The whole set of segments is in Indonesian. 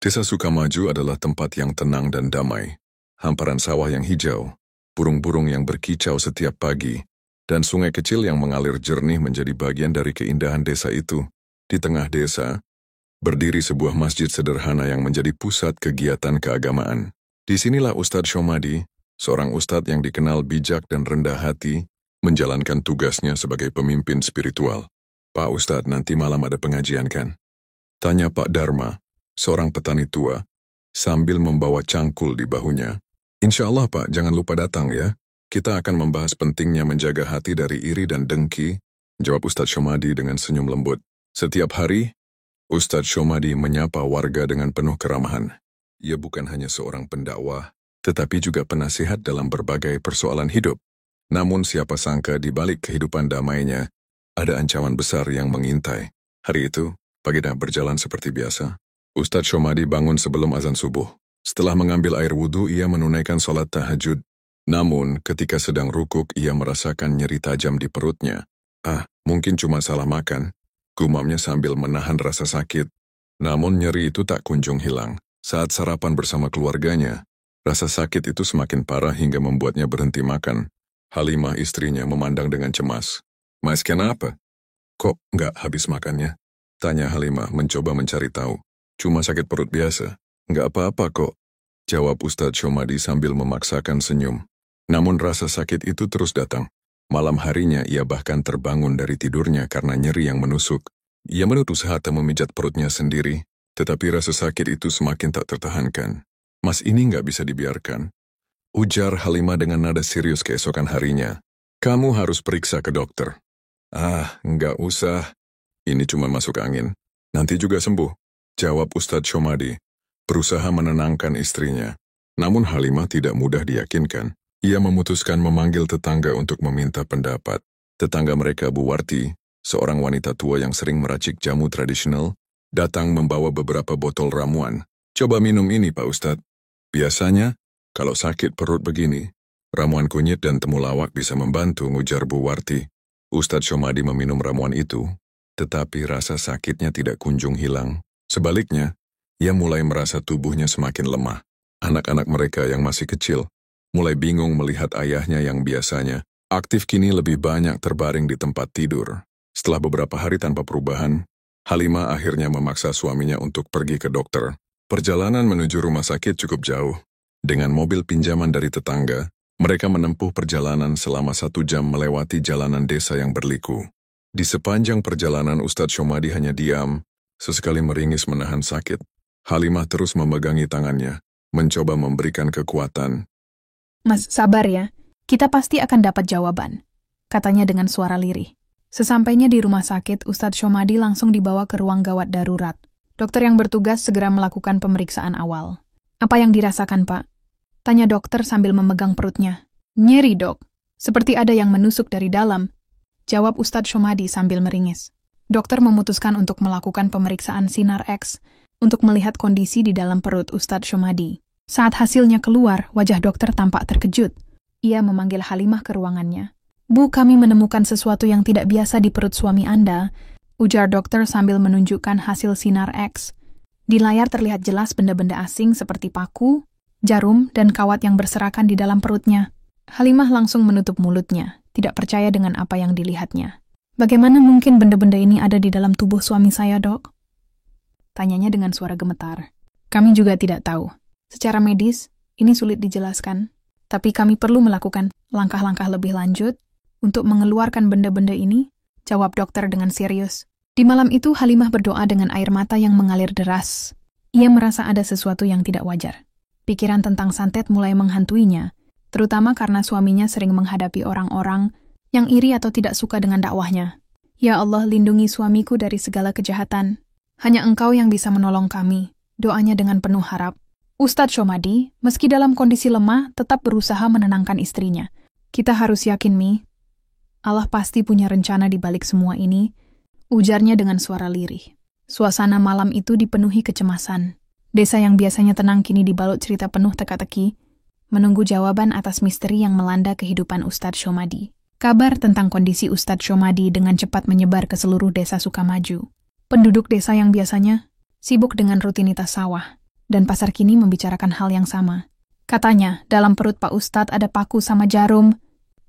Desa Sukamaju adalah tempat yang tenang dan damai. Hamparan sawah yang hijau, burung-burung yang berkicau setiap pagi, dan sungai kecil yang mengalir jernih menjadi bagian dari keindahan desa itu. Di tengah desa, berdiri sebuah masjid sederhana yang menjadi pusat kegiatan keagamaan. Disinilah Ustadz Syomadi, seorang ustadz yang dikenal bijak dan rendah hati, menjalankan tugasnya sebagai pemimpin spiritual. "Pak Ustadz, nanti malam ada pengajian kan?" tanya Pak Dharma, seorang petani tua, sambil membawa cangkul di bahunya. "Insya Allah Pak, jangan lupa datang ya. Kita akan membahas pentingnya menjaga hati dari iri dan dengki," jawab Ustadz Syomadi dengan senyum lembut. Setiap hari, Ustadz Syomadi menyapa warga dengan penuh keramahan. Ia bukan hanya seorang pendakwah, tetapi juga penasihat dalam berbagai persoalan hidup. Namun siapa sangka di balik kehidupan damainya, ada ancaman besar yang mengintai. Hari itu, pagi berjalan seperti biasa. Ustadz Syomadi bangun sebelum azan subuh. Setelah mengambil air wudhu, ia menunaikan sholat tahajud. Namun, ketika sedang rukuk, ia merasakan nyeri tajam di perutnya. Mungkin cuma salah makan, gumamnya sambil menahan rasa sakit. Namun nyeri itu tak kunjung hilang. Saat sarapan bersama keluarganya, rasa sakit itu semakin parah hingga membuatnya berhenti makan. Halimah, istrinya, memandang dengan cemas. "Mas, kenapa? Kok nggak habis makannya?" tanya Halimah mencoba mencari tahu. "Cuma sakit perut biasa." "Nggak apa-apa kok," jawab Ustadz Syomadi sambil memaksakan senyum. Namun rasa sakit itu terus datang. Malam harinya ia bahkan terbangun dari tidurnya karena nyeri yang menusuk. Ia berusaha memijat perutnya sendiri, tetapi rasa sakit itu semakin tak tertahankan. "Mas, ini nggak bisa dibiarkan," ujar Halimah dengan nada serius keesokan harinya. "Kamu harus periksa ke dokter." Nggak usah. Ini cuma masuk angin. Nanti juga sembuh," jawab Ustadz Syomadi, berusaha menenangkan istrinya. Namun Halimah tidak mudah diyakinkan. Ia memutuskan memanggil tetangga untuk meminta pendapat. Tetangga mereka, Bu Warti, seorang wanita tua yang sering meracik jamu tradisional, datang membawa beberapa botol ramuan. "Coba minum ini, Pak Ustadz. Biasanya, kalau sakit perut begini, ramuan kunyit dan temulawak bisa membantu," ujar Bu Warti. Ustadz Syomadi meminum ramuan itu, tetapi rasa sakitnya tidak kunjung hilang. Sebaliknya, ia mulai merasa tubuhnya semakin lemah. Anak-anak mereka yang masih kecil mulai bingung melihat ayahnya yang biasanya aktif kini lebih banyak terbaring di tempat tidur. Setelah beberapa hari tanpa perubahan, Halimah akhirnya memaksa suaminya untuk pergi ke dokter. Perjalanan menuju rumah sakit cukup jauh. Dengan mobil pinjaman dari tetangga, mereka menempuh perjalanan selama 1 jam melewati jalanan desa yang berliku. Di sepanjang perjalanan Ustadz Syomadi hanya diam, sesekali meringis menahan sakit. Halimah terus memegangi tangannya, mencoba memberikan kekuatan. "Mas, sabar ya. Kita pasti akan dapat jawaban," katanya dengan suara lirih. Sesampainya di rumah sakit, Ustadz Syomadi langsung dibawa ke ruang gawat darurat. Dokter yang bertugas segera melakukan pemeriksaan awal. "Apa yang dirasakan, Pak?" tanya dokter sambil memegang perutnya. "Nyeri, Dok. Seperti ada yang menusuk dari dalam," jawab Ustadz Syomadi sambil meringis. Dokter memutuskan untuk melakukan pemeriksaan sinar X untuk melihat kondisi di dalam perut Ustadz Syomadi. Saat hasilnya keluar, wajah dokter tampak terkejut. Ia memanggil Halimah ke ruangannya. "Bu, kami menemukan sesuatu yang tidak biasa di perut suami Anda," ujar dokter sambil menunjukkan hasil sinar X. Di layar terlihat jelas benda-benda asing seperti paku, jarum, dan kawat yang berserakan di dalam perutnya. Halimah langsung menutup mulutnya, tidak percaya dengan apa yang dilihatnya. "Bagaimana mungkin benda-benda ini ada di dalam tubuh suami saya, Dok?" tanyanya dengan suara gemetar. "Kami juga tidak tahu. Secara medis, ini sulit dijelaskan, tapi kami perlu melakukan langkah-langkah lebih lanjut untuk mengeluarkan benda-benda ini," jawab dokter dengan serius. Di malam itu, Halimah berdoa dengan air mata yang mengalir deras. Ia merasa ada sesuatu yang tidak wajar. Pikiran tentang santet mulai menghantuinya, terutama karena suaminya sering menghadapi orang-orang yang iri atau tidak suka dengan dakwahnya. "Ya Allah, lindungi suamiku dari segala kejahatan. Hanya Engkau yang bisa menolong kami," doanya dengan penuh harap. Ustadz Syomadi, meski dalam kondisi lemah, tetap berusaha menenangkan istrinya. "Kita harus yakin, Mi. Allah pasti punya rencana di balik semua ini," ujarnya dengan suara lirih. Suasana malam itu dipenuhi kecemasan. Desa yang biasanya tenang kini dibalut cerita penuh teka-teki, menunggu jawaban atas misteri yang melanda kehidupan Ustadz Syomadi. Kabar tentang kondisi Ustadz Syomadi dengan cepat menyebar ke seluruh desa Sukamaju. Penduduk desa yang biasanya sibuk dengan rutinitas sawah, dan pasar kini membicarakan hal yang sama. Katanya, dalam perut Pak Ustadz ada paku sama jarum.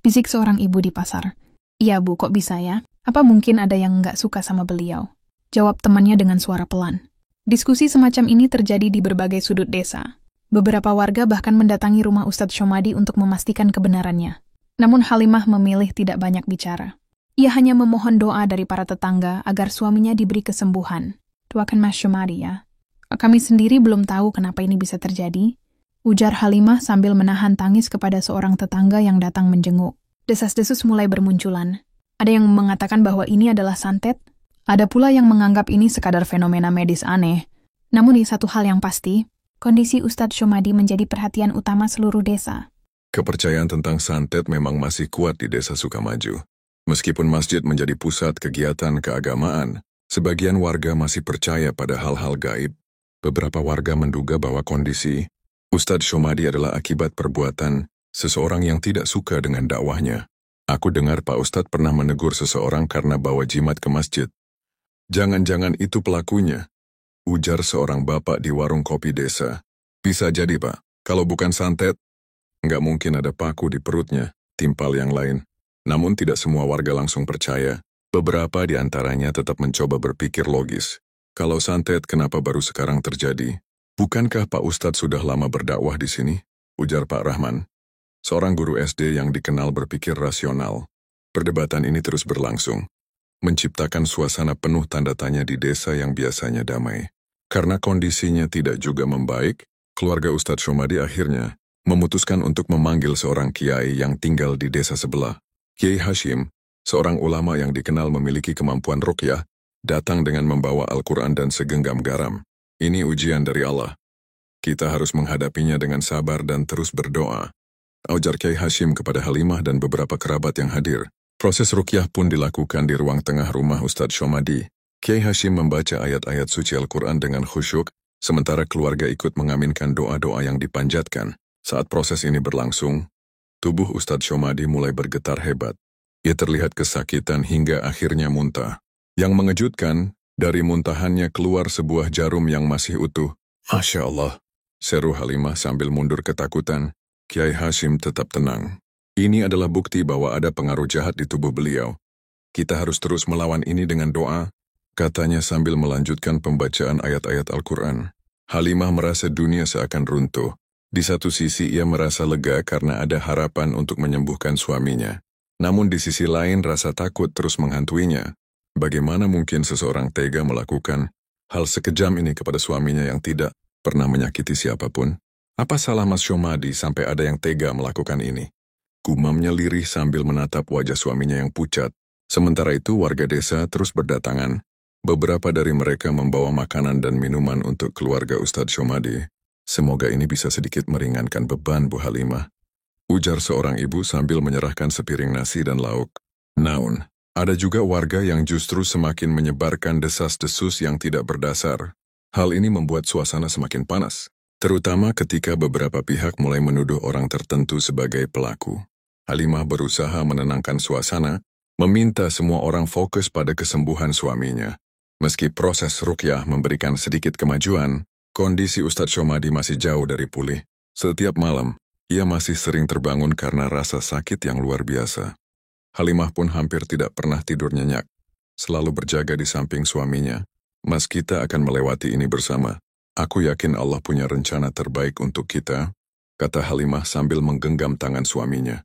Bisik seorang ibu di pasar. Iya Bu, kok bisa ya? Apa mungkin ada yang nggak suka sama beliau? Jawab temannya dengan suara pelan. Diskusi semacam ini terjadi di berbagai sudut desa. Beberapa warga bahkan mendatangi rumah Ustadz Syomadi untuk memastikan kebenarannya. Namun Halimah memilih tidak banyak bicara. Ia hanya memohon doa dari para tetangga agar suaminya diberi kesembuhan. Doakan Mas Syomadi ya. Kami sendiri belum tahu kenapa ini bisa terjadi, ujar Halimah sambil menahan tangis kepada seorang tetangga yang datang menjenguk. Desas-desus mulai bermunculan. Ada yang mengatakan bahwa ini adalah santet, ada pula yang menganggap ini sekadar fenomena medis aneh. Namun di satu hal yang pasti, kondisi Ustadz Syomadi menjadi perhatian utama seluruh desa. Kepercayaan tentang santet memang masih kuat di desa Sukamaju. Meskipun masjid menjadi pusat kegiatan keagamaan, sebagian warga masih percaya pada hal-hal gaib. Beberapa warga menduga bahwa kondisi Ustadz Syomadi adalah akibat perbuatan seseorang yang tidak suka dengan dakwahnya. Aku dengar Pak Ustadz pernah menegur seseorang karena bawa jimat ke masjid. Jangan-jangan itu pelakunya, ujar seorang bapak di warung kopi desa. Bisa jadi Pak, kalau bukan santet, nggak mungkin ada paku di perutnya, timpal yang lain. Namun tidak semua warga langsung percaya. Beberapa di antaranya tetap mencoba berpikir logis. Kalau santet kenapa baru sekarang terjadi? Bukankah Pak Ustadz sudah lama berdakwah di sini? Ujar Pak Rahman, seorang guru SD yang dikenal berpikir rasional. Perdebatan ini terus berlangsung, menciptakan suasana penuh tanda tanya di desa yang biasanya damai. Karena kondisinya tidak juga membaik, keluarga Ustadz Syomadi akhirnya memutuskan untuk memanggil seorang kiai yang tinggal di desa sebelah. Kiai Hashim, seorang ulama yang dikenal memiliki kemampuan ruqyah, datang dengan membawa Al-Quran dan segenggam garam. Ini ujian dari Allah. Kita harus menghadapinya dengan sabar dan terus berdoa, ujar Kiai Hashim kepada Halimah dan beberapa kerabat yang hadir. Proses ruqyah pun dilakukan di ruang tengah rumah Ustadz Syomadi. Kiai Hashim membaca ayat-ayat suci Al-Quran dengan khusyuk, sementara keluarga ikut mengaminkan doa-doa yang dipanjatkan. Saat proses ini berlangsung, tubuh Ustadz Syomadi mulai bergetar hebat. Ia terlihat kesakitan hingga akhirnya muntah. Yang mengejutkan, dari muntahannya keluar sebuah jarum yang masih utuh. Masya Allah, seru Halimah sambil mundur ketakutan. Kiai Hashim tetap tenang. Ini adalah bukti bahwa ada pengaruh jahat di tubuh beliau. Kita harus terus melawan ini dengan doa, katanya sambil melanjutkan pembacaan ayat-ayat Al-Quran. Halimah merasa dunia seakan runtuh. Di satu sisi ia merasa lega karena ada harapan untuk menyembuhkan suaminya. Namun di sisi lain rasa takut terus menghantuinya. Bagaimana mungkin seseorang tega melakukan hal sekejam ini kepada suaminya yang tidak pernah menyakiti siapapun? Apa salah Mas Syomadi sampai ada yang tega melakukan ini? Gumamnya lirih sambil menatap wajah suaminya yang pucat. Sementara itu warga desa terus berdatangan. Beberapa dari mereka membawa makanan dan minuman untuk keluarga Ustadz Syomadi. Semoga ini bisa sedikit meringankan beban Bu Halimah, ujar seorang ibu sambil menyerahkan sepiring nasi dan lauk. Namun, ada juga warga yang justru semakin menyebarkan desas-desus yang tidak berdasar. Hal ini membuat suasana semakin panas, terutama ketika beberapa pihak mulai menuduh orang tertentu sebagai pelaku. Halimah berusaha menenangkan suasana, meminta semua orang fokus pada kesembuhan suaminya. Meski proses ruqyah memberikan sedikit kemajuan, kondisi Ustadz Syomadi masih jauh dari pulih. Setiap malam, ia masih sering terbangun karena rasa sakit yang luar biasa. Halimah pun hampir tidak pernah tidur nyenyak, selalu berjaga di samping suaminya. Mas, kita akan melewati ini bersama. Aku yakin Allah punya rencana terbaik untuk kita, kata Halimah sambil menggenggam tangan suaminya.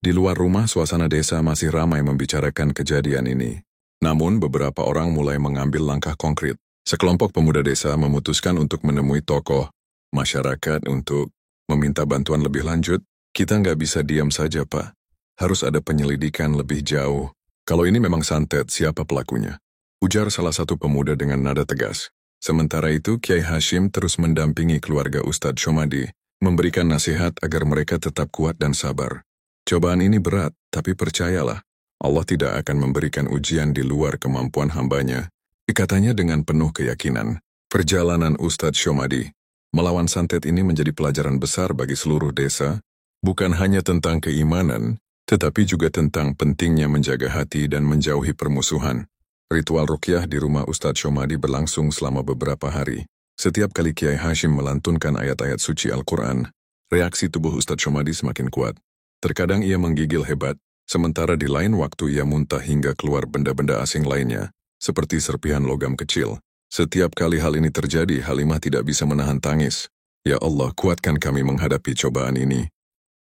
Di luar rumah, suasana desa masih ramai membicarakan kejadian ini. Namun, beberapa orang mulai mengambil langkah konkret. Sekelompok pemuda desa memutuskan untuk menemui tokoh masyarakat untuk meminta bantuan lebih lanjut. Kita nggak bisa diam saja, Pak. Harus ada penyelidikan lebih jauh. Kalau ini memang santet, siapa pelakunya? Ujar salah satu pemuda dengan nada tegas. Sementara itu, Kiai Hashim terus mendampingi keluarga Ustadz Syomadi, memberikan nasihat agar mereka tetap kuat dan sabar. Cobaan ini berat, tapi percayalah, Allah tidak akan memberikan ujian di luar kemampuan hambanya. Katanya dengan penuh keyakinan. Perjalanan Ustadz Syomadi melawan santet ini menjadi pelajaran besar bagi seluruh desa, bukan hanya tentang keimanan, tetapi juga tentang pentingnya menjaga hati dan menjauhi permusuhan. Ritual ruqyah di rumah Ustadz Syomadi berlangsung selama beberapa hari. Setiap kali Kiai Hashim melantunkan ayat-ayat suci Al-Quran, reaksi tubuh Ustadz Syomadi semakin kuat. Terkadang ia menggigil hebat, sementara di lain waktu ia muntah hingga keluar benda-benda asing lainnya, seperti serpihan logam kecil. Setiap kali hal ini terjadi, Halimah tidak bisa menahan tangis. Ya Allah, kuatkan kami menghadapi cobaan ini.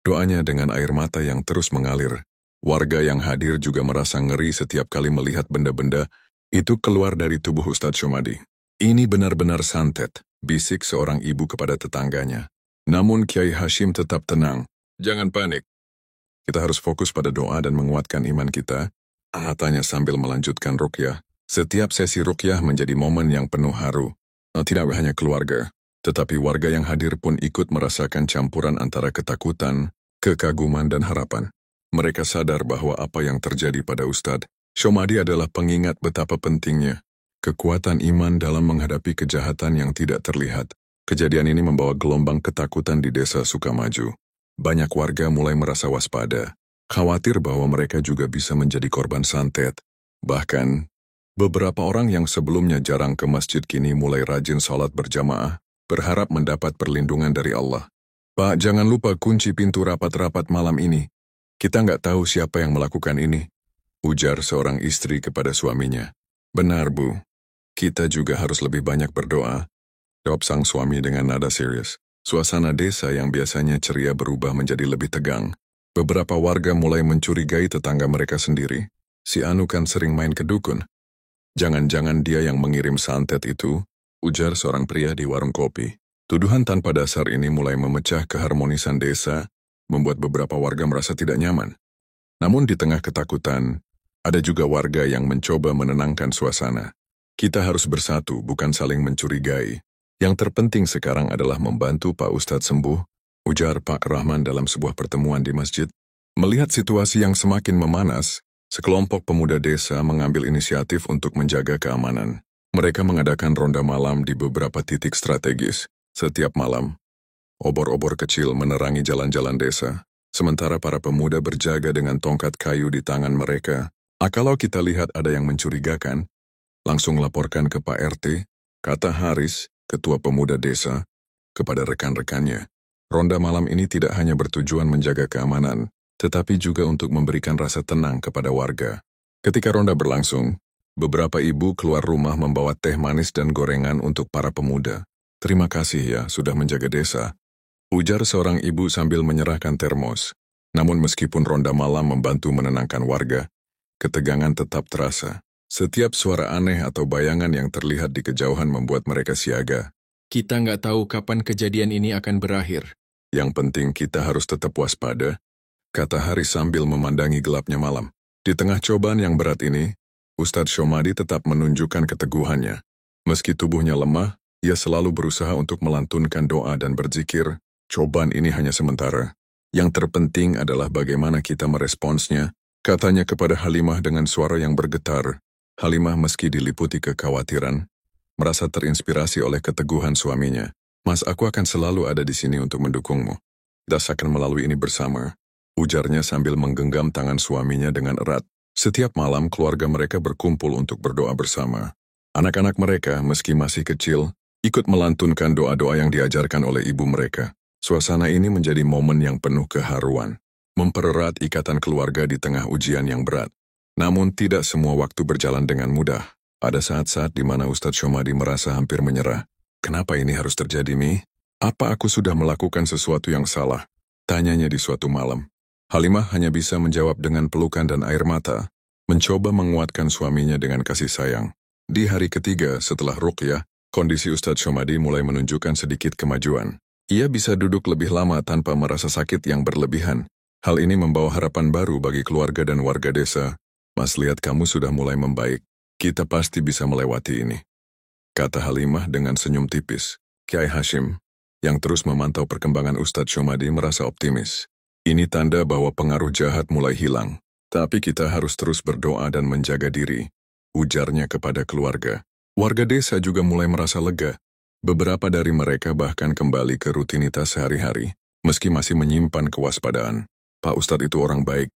Doanya dengan air mata yang terus mengalir. Warga yang hadir juga merasa ngeri setiap kali melihat benda-benda itu keluar dari tubuh Ustadz Syomadi. Ini benar-benar santet, bisik seorang ibu kepada tetangganya. Namun Kiai Hashim tetap tenang. Jangan panik. Kita harus fokus pada doa dan menguatkan iman kita, katanya sambil melanjutkan ruqyah. Setiap sesi ruqyah menjadi momen yang penuh haru. Tidak hanya keluarga, tetapi warga yang hadir pun ikut merasakan campuran antara ketakutan, kekaguman dan harapan. Mereka sadar bahwa apa yang terjadi pada Ustadz Syomadi adalah pengingat betapa pentingnya kekuatan iman dalam menghadapi kejahatan yang tidak terlihat. Kejadian ini membawa gelombang ketakutan di desa Sukamaju. Banyak warga mulai merasa waspada, khawatir bahwa mereka juga bisa menjadi korban santet. Bahkan, beberapa orang yang sebelumnya jarang ke masjid kini mulai rajin sholat berjamaah, berharap mendapat perlindungan dari Allah. Pak, jangan lupa kunci pintu rapat-rapat malam ini. Kita nggak tahu siapa yang melakukan ini, ujar seorang istri kepada suaminya. Benar, Bu. Kita juga harus lebih banyak berdoa, jawab sang suami dengan nada serius. Suasana desa yang biasanya ceria berubah menjadi lebih tegang. Beberapa warga mulai mencurigai tetangga mereka sendiri. Si Anu kan sering main ke dukun. Jangan-jangan dia yang mengirim santet itu, ujar seorang pria di warung kopi. Tuduhan tanpa dasar ini mulai memecah keharmonisan desa, membuat beberapa warga merasa tidak nyaman. Namun di tengah ketakutan, ada juga warga yang mencoba menenangkan suasana. Kita harus bersatu, bukan saling mencurigai. Yang terpenting sekarang adalah membantu Pak Ustadz sembuh, ujar Pak Rahman dalam sebuah pertemuan di masjid. Melihat situasi yang semakin memanas, sekelompok pemuda desa mengambil inisiatif untuk menjaga keamanan. Mereka mengadakan ronda malam di beberapa titik strategis. Setiap malam, obor-obor kecil menerangi jalan-jalan desa, sementara para pemuda berjaga dengan tongkat kayu di tangan mereka. Kalau kita lihat ada yang mencurigakan, langsung laporkan ke Pak RT, kata Haris, ketua pemuda desa, kepada rekan-rekannya. Ronda malam ini tidak hanya bertujuan menjaga keamanan, tetapi juga untuk memberikan rasa tenang kepada warga. Ketika ronda berlangsung, beberapa ibu keluar rumah membawa teh manis dan gorengan untuk para pemuda. Terima kasih ya sudah menjaga desa, ujar seorang ibu sambil menyerahkan termos. Namun meskipun ronda malam membantu menenangkan warga, ketegangan tetap terasa. Setiap suara aneh atau bayangan yang terlihat di kejauhan membuat mereka siaga. Kita nggak tahu kapan kejadian ini akan berakhir. Yang penting kita harus tetap waspada, kata Haris sambil memandangi gelapnya malam. Di tengah cobaan yang berat ini, Ustadz Syomadi tetap menunjukkan keteguhannya. Meski tubuhnya lemah, ia selalu berusaha untuk melantunkan doa dan berzikir. Cobaan ini hanya sementara. Yang terpenting adalah bagaimana kita meresponsnya, katanya kepada Halimah dengan suara yang bergetar. Halimah meski diliputi kekhawatiran, merasa terinspirasi oleh keteguhan suaminya. Mas, aku akan selalu ada di sini untuk mendukungmu. Kita akan melalui ini bersama, ujarnya sambil menggenggam tangan suaminya dengan erat. Setiap malam keluarga mereka berkumpul untuk berdoa bersama. Anak-anak mereka, meski masih kecil, ikut melantunkan doa-doa yang diajarkan oleh ibu mereka. Suasana ini menjadi momen yang penuh keharuan, mempererat ikatan keluarga di tengah ujian yang berat. Namun tidak semua waktu berjalan dengan mudah. Ada saat-saat di mana Ustadz Syomadi merasa hampir menyerah. Kenapa ini harus terjadi, Mi? Apa aku sudah melakukan sesuatu yang salah? Tanyanya di suatu malam. Halimah hanya bisa menjawab dengan pelukan dan air mata, mencoba menguatkan suaminya dengan kasih sayang. Di hari ketiga setelah ruqyah, kondisi Ustadz Syomadi mulai menunjukkan sedikit kemajuan. Ia bisa duduk lebih lama tanpa merasa sakit yang berlebihan. Hal ini membawa harapan baru bagi keluarga dan warga desa. Mas, lihat kamu sudah mulai membaik. Kita pasti bisa melewati ini, kata Halimah dengan senyum tipis. Kiai Hashim, yang terus memantau perkembangan Ustadz Syomadi, merasa optimis. Ini tanda bahwa pengaruh jahat mulai hilang. Tapi kita harus terus berdoa dan menjaga diri, ujarnya kepada keluarga. Warga desa juga mulai merasa lega. Beberapa dari mereka bahkan kembali ke rutinitas sehari-hari, meski masih menyimpan kewaspadaan. Pak Ustadz itu orang baik,